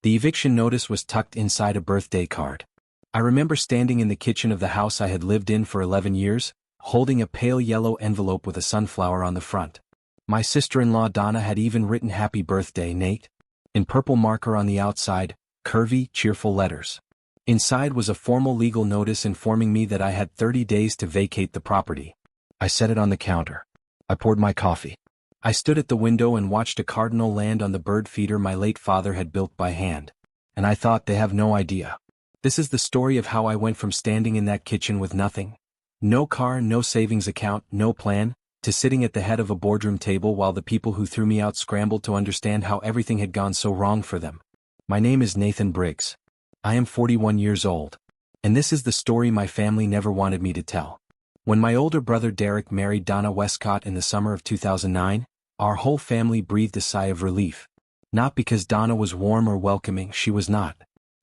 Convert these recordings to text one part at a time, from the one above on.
The eviction notice was tucked inside a birthday card. I remember standing in the kitchen of the house I had lived in for 11 years, holding a pale yellow envelope with a sunflower on the front. My sister-in-law Donna had even written "Happy Birthday, Nate" in purple marker on the outside, curvy, cheerful letters. Inside was a formal legal notice informing me that I had 30 days to vacate the property. I set it on the counter. I poured my coffee. I stood at the window and watched a cardinal land on the bird feeder my late father had built by hand. And I thought, they have no idea. This is the story of how I went from standing in that kitchen with nothing, no car, no savings account, no plan, to sitting at the head of a boardroom table while the people who threw me out scrambled to understand how everything had gone so wrong for them. My name is Nathan Briggs. I am 41 years old. And this is the story my family never wanted me to tell. When my older brother Derek married Donna Westcott in the summer of 2009, our whole family breathed a sigh of relief. Not because Donna was warm or welcoming, she was not.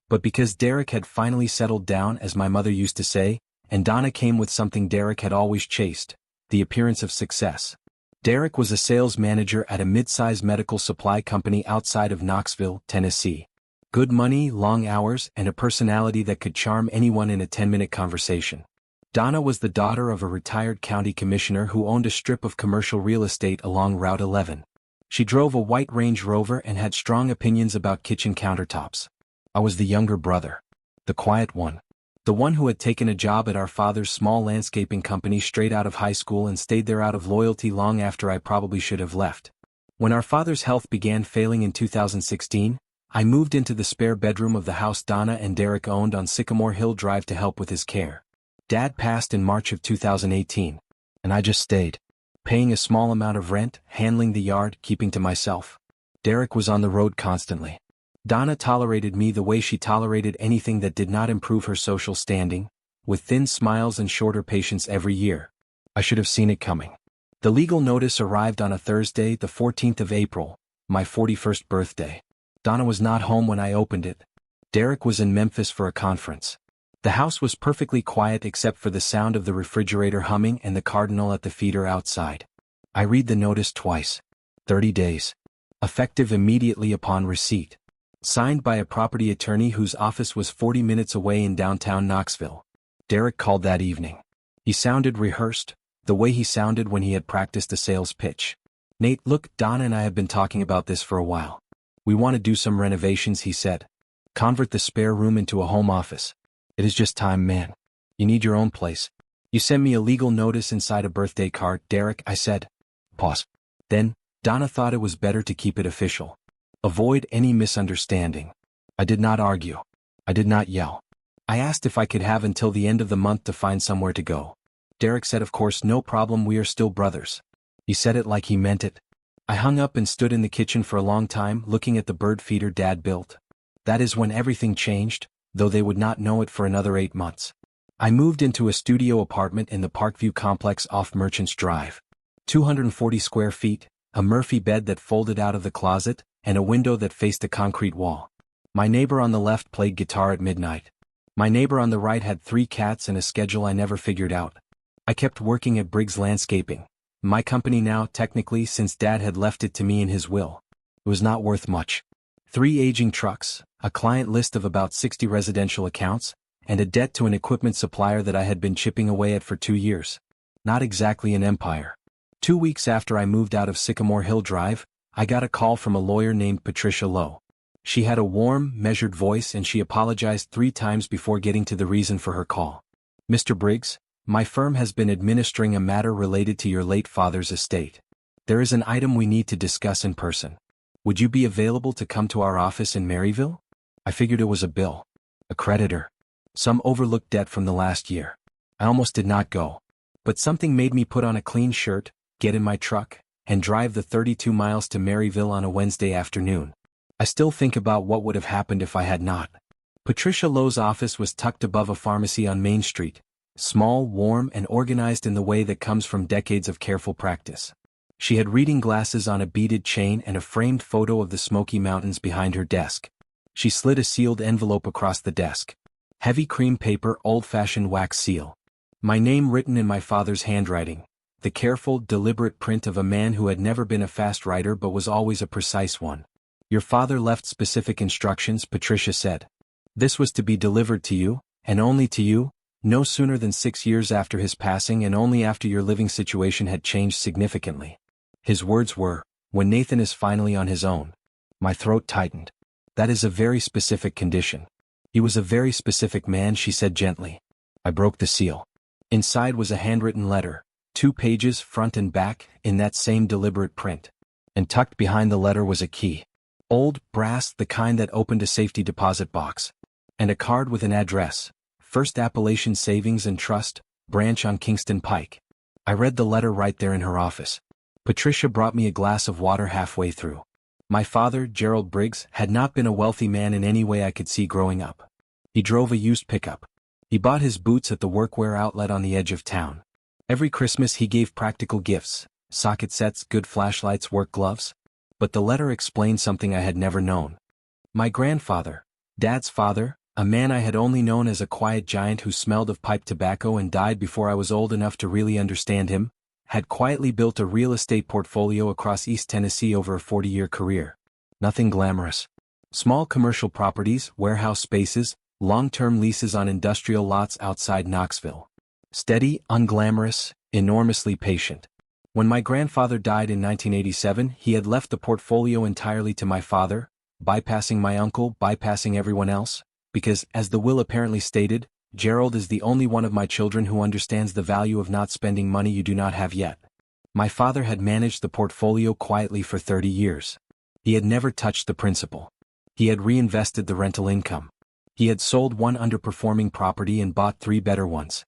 But because Derek had finally settled down, as my mother used to say, and Donna came with something Derek had always chased: the appearance of success. Derek was a sales manager at a mid-size medical supply company outside of Knoxville, Tennessee. Good money, long hours, and a personality that could charm anyone in a 10-minute conversation. Donna was the daughter of a retired county commissioner who owned a strip of commercial real estate along Route 11. She drove a white Range Rover and had strong opinions about kitchen countertops. I was the younger brother. The quiet one. The one who had taken a job at our father's small landscaping company straight out of high school and stayed there out of loyalty long after I probably should have left. When our father's health began failing in 2016, I moved into the spare bedroom of the house Donna and Derek owned on Sycamore Hill Drive to help with his care. Dad passed in March of 2018, and I just stayed, paying a small amount of rent, handling the yard, keeping to myself. Derek was on the road constantly. Donna tolerated me the way she tolerated anything that did not improve her social standing, with thin smiles and shorter patience every year. I should have seen it coming. The legal notice arrived on a Thursday, the 14th of April, my 41st birthday. Donna was not home when I opened it. Derek was in Memphis for a conference. The house was perfectly quiet except for the sound of the refrigerator humming and the cardinal at the feeder outside. I read the notice twice. 30 days. Effective immediately upon receipt. Signed by a property attorney whose office was 40 minutes away in downtown Knoxville. Derek called that evening. He sounded rehearsed, the way he sounded when he had practiced a sales pitch. "Nate, look, Donna and I have been talking about this for a while. We want to do some renovations," he said. "Convert the spare room into a home office. It is just time, man. You need your own place. You send me a legal notice inside a birthday card, Derek," I said. Pause. Then, Donna thought it was better to keep it official. Avoid any misunderstanding. I did not argue. I did not yell. I asked if I could have until the end of the month to find somewhere to go. Derek said, "Of course, no problem, we are still brothers." He said it like he meant it. I hung up and stood in the kitchen for a long time looking at the bird feeder Dad built. That is when everything changed, though they would not know it for another 8 months. I moved into a studio apartment in the Parkview complex off Merchants Drive. 240 square feet, a Murphy bed that folded out of the closet, and a window that faced a concrete wall. My neighbor on the left played guitar at midnight. My neighbor on the right had 3 cats and a schedule I never figured out. I kept working at Briggs Landscaping, my company now technically since Dad had left it to me in his will. It was not worth much. 3 aging trucks, a client list of about 60 residential accounts, and a debt to an equipment supplier that I had been chipping away at for 2 years. Not exactly an empire. 2 weeks after I moved out of Sycamore Hill Drive, I got a call from a lawyer named Patricia Lowe. She had a warm, measured voice and she apologized 3 times before getting to the reason for her call. "Mr. Briggs, my firm has been administering a matter related to your late father's estate. There is an item we need to discuss in person. Would you be available to come to our office in Maryville?" I figured it was a bill. A creditor. Some overlooked debt from the last year. I almost did not go. But something made me put on a clean shirt, get in my truck, and drive the 32 miles to Maryville on a Wednesday afternoon. I still think about what would have happened if I had not. Patricia Lowe's office was tucked above a pharmacy on Main Street, small, warm, and organized in the way that comes from decades of careful practice. She had reading glasses on a beaded chain and a framed photo of the Smoky Mountains behind her desk. She slid a sealed envelope across the desk. Heavy cream paper, old-fashioned wax seal. My name written in my father's handwriting. The careful, deliberate print of a man who had never been a fast writer but was always a precise one. Your father left specific instructions, Patricia said. This was to be delivered to you, and only to you, no sooner than 6 years after his passing and only after your living situation had changed significantly. His words were, when Nathan is finally on his own. My throat tightened. That is a very specific condition. He was a very specific man, she said gently. I broke the seal. Inside was a handwritten letter, 2 pages, front and back, in that same deliberate print. And tucked behind the letter was a key. Old, brass, the kind that opened a safety deposit box. And a card with an address, First Appalachian Savings and Trust, branch on Kingston Pike. I read the letter right there in her office. Patricia brought me a glass of water halfway through. My father, Gerald Briggs, had not been a wealthy man in any way I could see growing up. He drove a used pickup. He bought his boots at the workwear outlet on the edge of town. Every Christmas he gave practical gifts, socket sets, good flashlights, work gloves. But the letter explained something I had never known. My grandfather, Dad's father, a man I had only known as a quiet giant who smelled of pipe tobacco and died before I was old enough to really understand him, had quietly built a real estate portfolio across East Tennessee over a 40-year career. Nothing glamorous. Small commercial properties, warehouse spaces, long-term leases on industrial lots outside Knoxville. Steady, unglamorous, enormously patient. When my grandfather died in 1987, he had left the portfolio entirely to my father, bypassing my uncle, bypassing everyone else, because, as the will apparently stated, Gerald is the only one of my children who understands the value of not spending money you do not have yet. My father had managed the portfolio quietly for 30 years. He had never touched the principal. He had reinvested the rental income. He had sold one underperforming property and bought 3 better ones.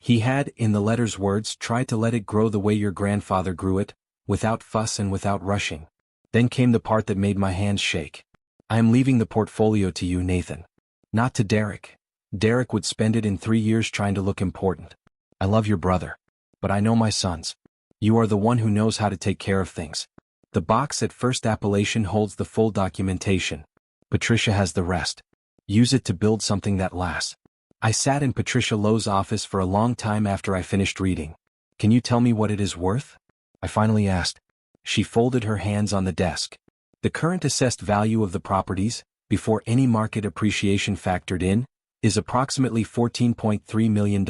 He had, in the letter's words, tried to let it grow the way your grandfather grew it, without fuss and without rushing. Then came the part that made my hands shake. I am leaving the portfolio to you, Nathan. Not to Derek. Derek would spend it in 3 years trying to look important. I love your brother. But I know my sons. You are the one who knows how to take care of things. The box at First Appalachian holds the full documentation. Patricia has the rest. Use it to build something that lasts. I sat in Patricia Lowe's office for a long time after I finished reading. Can you tell me what it is worth? I finally asked. She folded her hands on the desk. The current assessed value of the properties, before any market appreciation factored in, is approximately $14.3 million.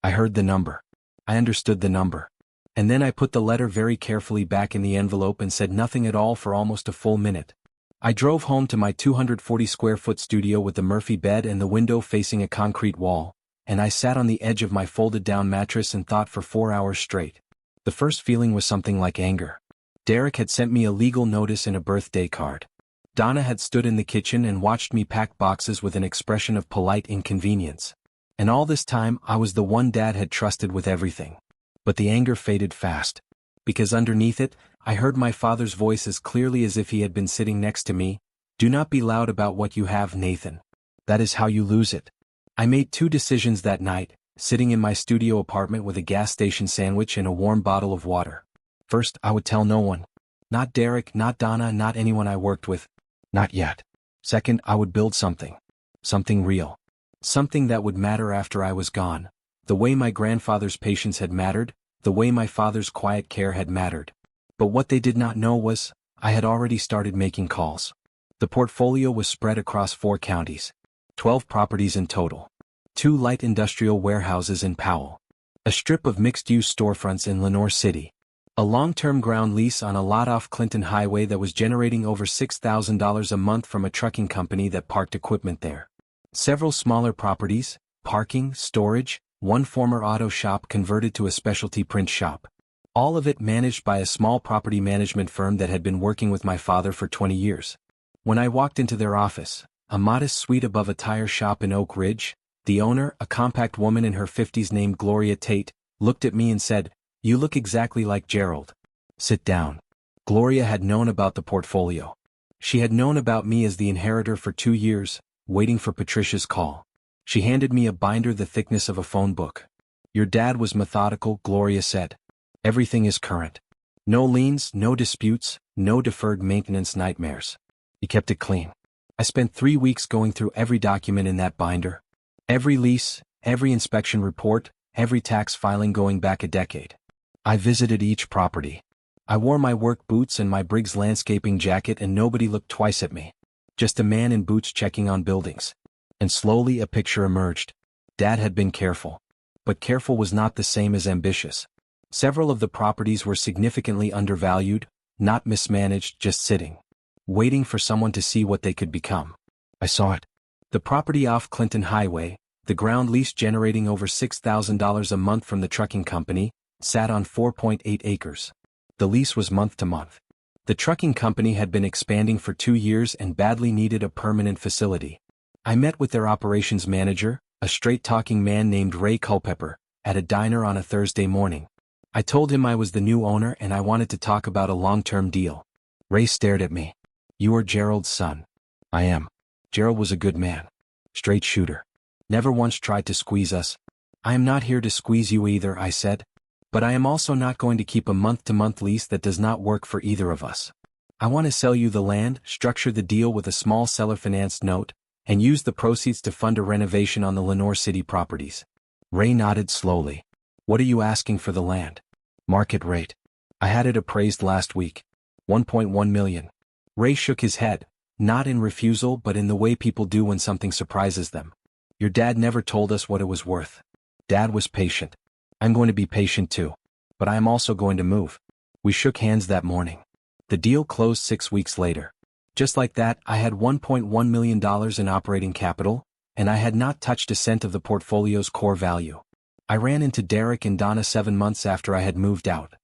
I heard the number. I understood the number. And then I put the letter very carefully back in the envelope and said nothing at all for almost a full minute. I drove home to my 240-square-foot studio with the Murphy bed and the window facing a concrete wall, and I sat on the edge of my folded-down mattress and thought for 4 hours straight. The first feeling was something like anger. Derek had sent me a legal notice and a birthday card. Donna had stood in the kitchen and watched me pack boxes with an expression of polite inconvenience. And all this time I was the one Dad had trusted with everything. But the anger faded fast. Because underneath it, I heard my father's voice as clearly as if he had been sitting next to me. Do not be loud about what you have, Nathan. That is how you lose it. I made 2 decisions that night, sitting in my studio apartment with a gas station sandwich and a warm bottle of water. First, I would tell no one. Not Derek, not Donna, not anyone I worked with. Not yet. Second, I would build something. Something real. Something that would matter after I was gone. The way my grandfather's patience had mattered, the way my father's quiet care had mattered. But what they did not know was, I had already started making calls. The portfolio was spread across 4 counties. 12 properties in total. 2 light industrial warehouses in Powell. A strip of mixed-use storefronts in Lenoir City. A long-term ground lease on a lot off Clinton Highway that was generating over $6,000 a month from a trucking company that parked equipment there. Several smaller properties, parking, storage, 1 former auto shop converted to a specialty print shop. All of it managed by a small property management firm that had been working with my father for 20 years. When I walked into their office, a modest suite above a tire shop in Oak Ridge, the owner, a compact woman in her 50s named Gloria Tate, looked at me and said, "You look exactly like Gerald. Sit down." Gloria had known about the portfolio. She had known about me as the inheritor for 2 years, waiting for Patricia's call. She handed me a binder the thickness of a phone book. "Your dad was methodical," Gloria said. "Everything is current. No liens, no disputes, no deferred maintenance nightmares. He kept it clean." I spent 3 weeks going through every document in that binder. Every lease, every inspection report, every tax filing going back a decade. I visited each property. I wore my work boots and my Briggs landscaping jacket and nobody looked twice at me. Just a man in boots checking on buildings. And slowly a picture emerged. Dad had been careful. But careful was not the same as ambitious. Several of the properties were significantly undervalued, not mismanaged, just sitting. Waiting for someone to see what they could become. I saw it. The property off Clinton Highway, the ground lease generating over $6,000 a month from the trucking company, sat on 4.8 acres. The lease was month to month. The trucking company had been expanding for 2 years and badly needed a permanent facility. I met with their operations manager, a straight-talking man named Ray Culpepper, at a diner on a Thursday morning. I told him I was the new owner and I wanted to talk about a long-term deal. Ray stared at me. "You are Gerald's son." "I am." Gerald was a good man. Straight shooter. Never once tried to squeeze us. "I am not here to squeeze you either," I said. "But I am also not going to keep a month-to-month lease that does not work for either of us. I want to sell you the land, structure the deal with a small seller-financed note, and use the proceeds to fund a renovation on the Lenore City properties." Ray nodded slowly. "What are you asking for the land?" "Market rate. I had it appraised last week. 1.1 million. Ray shook his head, not in refusal but in the way people do when something surprises them. "Your dad never told us what it was worth." "Dad was patient. I'm going to be patient too. But I am also going to move." We shook hands that morning. The deal closed 6 weeks later. Just like that, I had $1.1 million in operating capital, and I had not touched a cent of the portfolio's core value. I ran into Derek and Donna 7 months after I had moved out.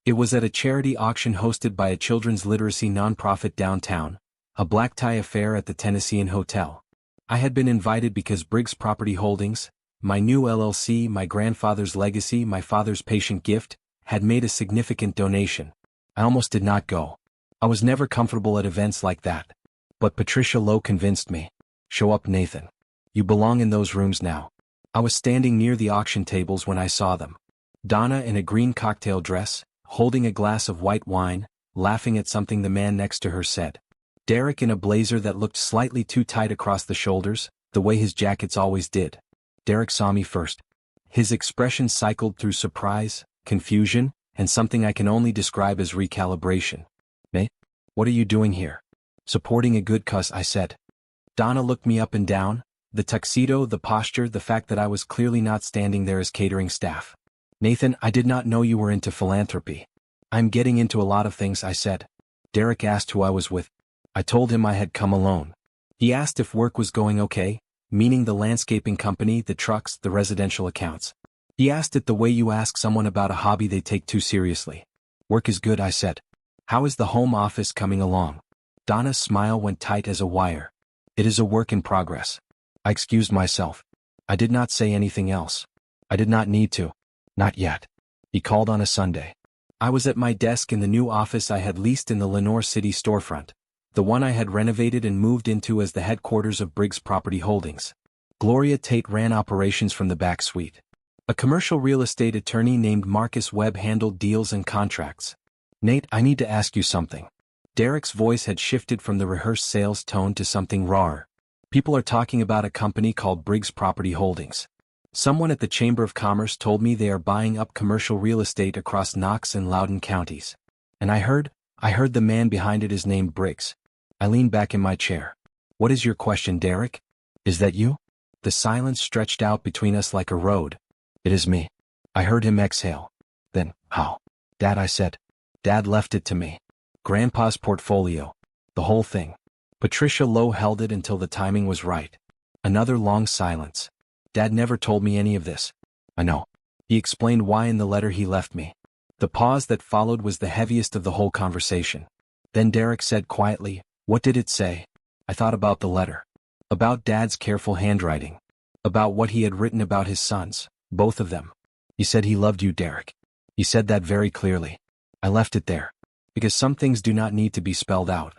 It was at a charity auction hosted by a children's literacy nonprofit downtown, a black tie affair at the Tennessean Hotel. I had been invited because Briggs Property Holdings, my new LLC, my grandfather's legacy, my father's patient gift, had made a significant donation. I almost did not go. I was never comfortable at events like that. But Patricia Lowe convinced me. "Show up, Nathan. You belong in those rooms now." I was standing near the auction tables when I saw them. Donna in a green cocktail dress, holding a glass of white wine, laughing at something the man next to her said. Derek in a blazer that looked slightly too tight across the shoulders, the way his jackets always did. Derek saw me first. His expression cycled through surprise, confusion, and something I can only describe as recalibration. "Nate, what are you doing here?" "Supporting a good cause," I said. Donna looked me up and down, the tuxedo, the posture, the fact that I was clearly not standing there as catering staff. "Nathan, I did not know you were into philanthropy." "I'm getting into a lot of things," I said. Derek asked who I was with. I told him I had come alone. He asked if work was going okay, meaning the landscaping company, the trucks, the residential accounts. He asked it the way you ask someone about a hobby they take too seriously. "Work is good," I said. "How is the home office coming along?" Donna's smile went tight as a wire. "It is a work in progress." I excused myself. I did not say anything else. I did not need to. Not yet. He called on a Sunday. I was at my desk in the new office I had leased in the Lenore City storefront, the one I had renovated and moved into as the headquarters of Briggs Property Holdings. Gloria Tate ran operations from the back suite. A commercial real estate attorney named Marcus Webb handled deals and contracts. "Nate, I need to ask you something." Derek's voice had shifted from the rehearsed sales tone to something rawer. "People are talking about a company called Briggs Property Holdings. Someone at the Chamber of Commerce told me they are buying up commercial real estate across Knox and Loudoun counties. And I heard the man behind it is named Briggs." I leaned back in my chair. "What is your question, Derek? Is that you?" The silence stretched out between us like a road. "It is me." I heard him exhale. "Then, how?" "Dad," I said. "Dad left it to me. Grandpa's portfolio. The whole thing." Patricia Lowe held it until the timing was right. Another long silence. "Dad never told me any of this." "I know." He explained why in the letter he left me. The pause that followed was the heaviest of the whole conversation. Then Derek said quietly, "What did it say?" I thought about the letter. About Dad's careful handwriting. About what he had written about his sons, both of them. "He said he loved you, Derek." He said that very clearly. I left it there. Because some things do not need to be spelled out.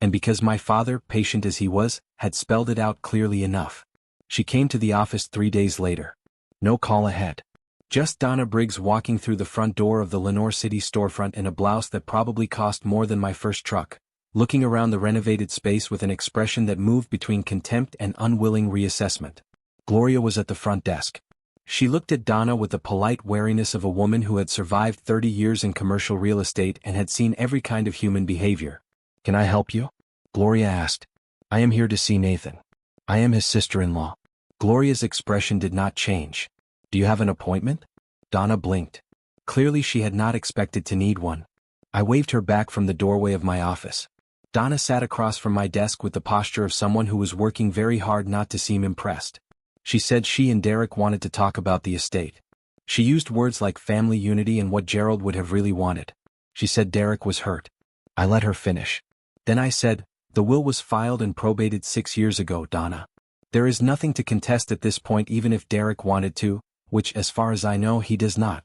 And because my father, patient as he was, had spelled it out clearly enough. She came to the office 3 days later. No call ahead. Just Donna Briggs walking through the front door of the Lenore City storefront in a blouse that probably cost more than my first truck, looking around the renovated space with an expression that moved between contempt and unwilling reassessment. Gloria was at the front desk. She looked at Donna with the polite wariness of a woman who had survived 30 years in commercial real estate and had seen every kind of human behavior. "Can I help you?" Gloria asked. "I am here to see Nathan. I am his sister-in-law." Gloria's expression did not change. "Do you have an appointment?" Donna blinked. Clearly she had not expected to need one. I waved her back from the doorway of my office. Donna sat across from my desk with the posture of someone who was working very hard not to seem impressed. She said she and Derek wanted to talk about the estate. She used words like family unity and what Gerald would have really wanted. She said Derek was hurt. I let her finish. Then I said, "The will was filed and probated 6 years ago, Donna. There is nothing to contest at this point even if Derek wanted to, which as far as I know he does not.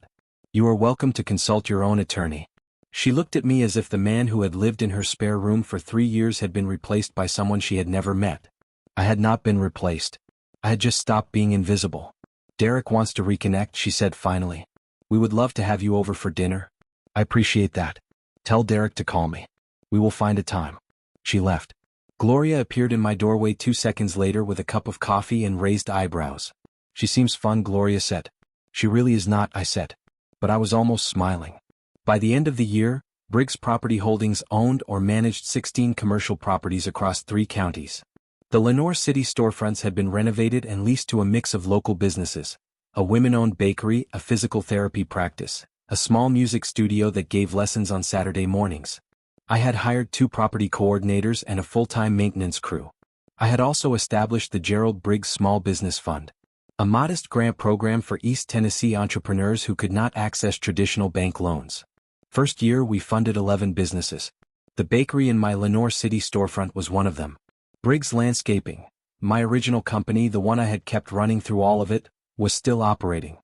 You are welcome to consult your own attorney." She looked at me as if the man who had lived in her spare room for 3 years had been replaced by someone she had never met. I had not been replaced. I had just stopped being invisible. "Derek wants to reconnect," she said finally. "We would love to have you over for dinner." "I appreciate that. Tell Derek to call me. We will find a time." She left. Gloria appeared in my doorway 2 seconds later with a cup of coffee and raised eyebrows. "She seems fun," Gloria said. "She really is not," I said. But I was almost smiling. By the end of the year, Briggs Property Holdings owned or managed 16 commercial properties across 3 counties. The Lenore City storefronts had been renovated and leased to a mix of local businesses: a women-owned bakery, a physical therapy practice, a small music studio that gave lessons on Saturday mornings. I had hired 2 property coordinators and a full-time maintenance crew. I had also established the Gerald Briggs Small Business Fund, a modest grant program for East Tennessee entrepreneurs who could not access traditional bank loans. First year we funded 11 businesses. The bakery in my Lenore City storefront was one of them. Briggs Landscaping, my original company, the one I had kept running through all of it, was still operating.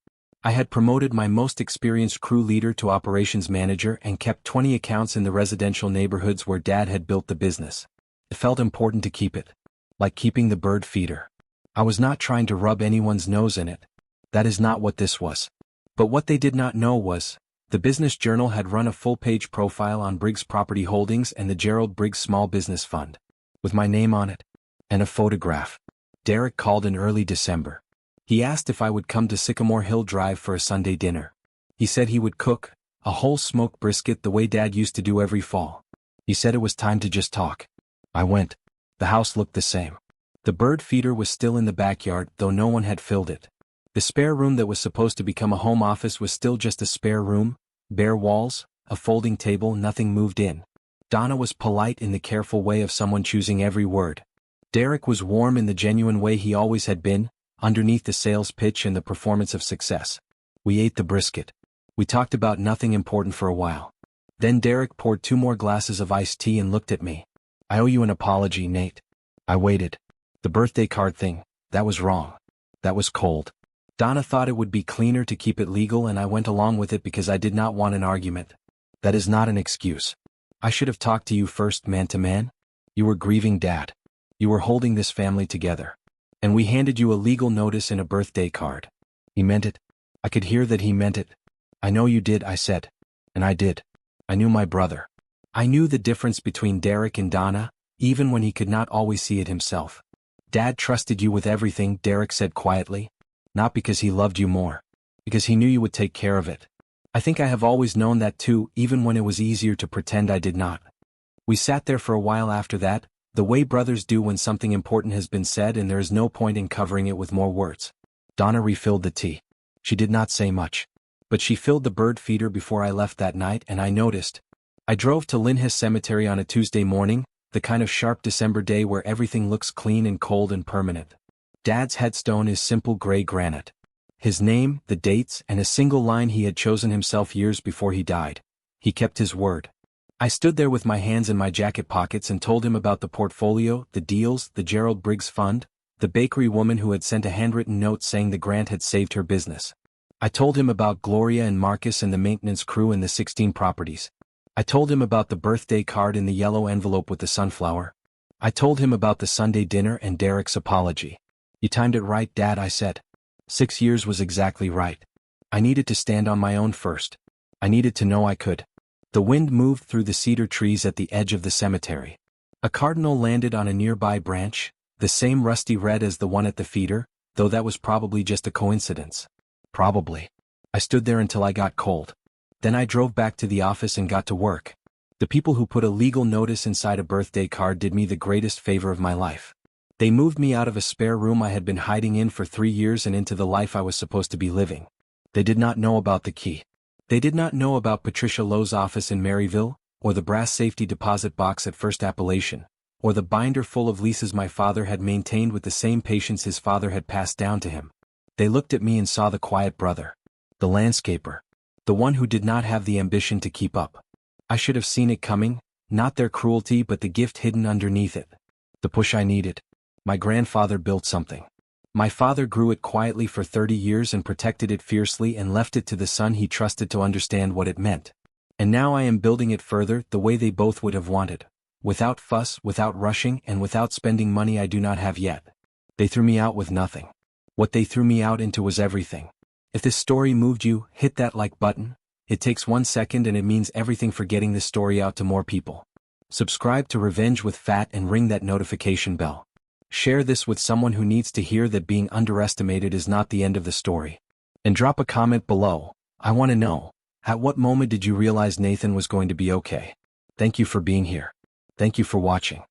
I had promoted my most experienced crew leader to operations manager and kept 20 accounts in the residential neighborhoods where Dad had built the business. It felt important to keep it. Like keeping the bird feeder. I was not trying to rub anyone's nose in it. That is not what this was. But what they did not know was, the Business Journal had run a full-page profile on Briggs Property Holdings and the Gerald Briggs Small Business Fund, with my name on it, and a photograph. Derek called in early December. He asked if I would come to Sycamore Hill Drive for a Sunday dinner. He said he would cook a whole smoked brisket the way Dad used to do every fall. He said it was time to just talk. I went. The house looked the same. The bird feeder was still in the backyard, though no one had filled it. The spare room that was supposed to become a home office was still just a spare room, bare walls, a folding table, nothing moved in. Donna was polite in the careful way of someone choosing every word. Derek was warm in the genuine way he always had been, underneath the sales pitch and the performance of success. We ate the brisket. We talked about nothing important for a while. Then Derek poured 2 more glasses of iced tea and looked at me. "I owe you an apology, Nate." I waited. "The birthday card thing, that was wrong. That was cold." Donna thought it would be cleaner to keep it legal and I went along with it because I did not want an argument. "That is not an excuse. I should have talked to you first, man to man. You were grieving Dad. You were holding this family together. And we handed you a legal notice and a birthday card." He meant it. I could hear that he meant it. "I know you did," I said. And I did. I knew my brother. I knew the difference between Derek and Donna, even when he could not always see it himself. "Dad trusted you with everything," Derek said quietly. "Not because he loved you more. Because he knew you would take care of it. I think I have always known that too, even when it was easier to pretend I did not." We sat there for a while after that, the way brothers do when something important has been said and there is no point in covering it with more words. Donna refilled the tea. She did not say much. But she filled the bird feeder before I left that night and I noticed. I drove to Lyndhurst Cemetery on a Tuesday morning, the kind of sharp December day where everything looks clean and cold and permanent. Dad's headstone is simple gray granite. His name, the dates, and a single line he had chosen himself years before he died. He kept his word. I stood there with my hands in my jacket pockets and told him about the portfolio, the deals, the Gerald Briggs Fund, the bakery woman who had sent a handwritten note saying the grant had saved her business. I told him about Gloria and Marcus and the maintenance crew and the 16 properties. I told him about the birthday card in the yellow envelope with the sunflower. I told him about the Sunday dinner and Derek's apology. "You timed it right, Dad," I said. 6 years was exactly right. I needed to stand on my own first. I needed to know I could. The wind moved through the cedar trees at the edge of the cemetery. A cardinal landed on a nearby branch, the same rusty red as the one at the feeder, though that was probably just a coincidence. Probably. I stood there until I got cold. Then I drove back to the office and got to work. The people who put a legal notice inside a birthday card did me the greatest favor of my life. They moved me out of a spare room I had been hiding in for 3 years and into the life I was supposed to be living. They did not know about the key. They did not know about Patricia Lowe's office in Maryville, or the brass safety deposit box at First Appalachian, or the binder full of leases my father had maintained with the same patience his father had passed down to him. They looked at me and saw the quiet brother. The landscaper. The one who did not have the ambition to keep up. I should have seen it coming, not their cruelty but the gift hidden underneath it. The push I needed. My grandfather built something. My father grew it quietly for 30 years and protected it fiercely and left it to the son he trusted to understand what it meant. And now I am building it further the way they both would have wanted. Without fuss, without rushing, and without spending money I do not have yet. They threw me out with nothing. What they threw me out into was everything. If this story moved you, hit that like button. It takes 1 second and it means everything for getting this story out to more people. Subscribe to Revenge with Fat and ring that notification bell. Share this with someone who needs to hear that being underestimated is not the end of the story. And drop a comment below. I want to know, at what moment did you realize Nathan was going to be okay? Thank you for being here. Thank you for watching.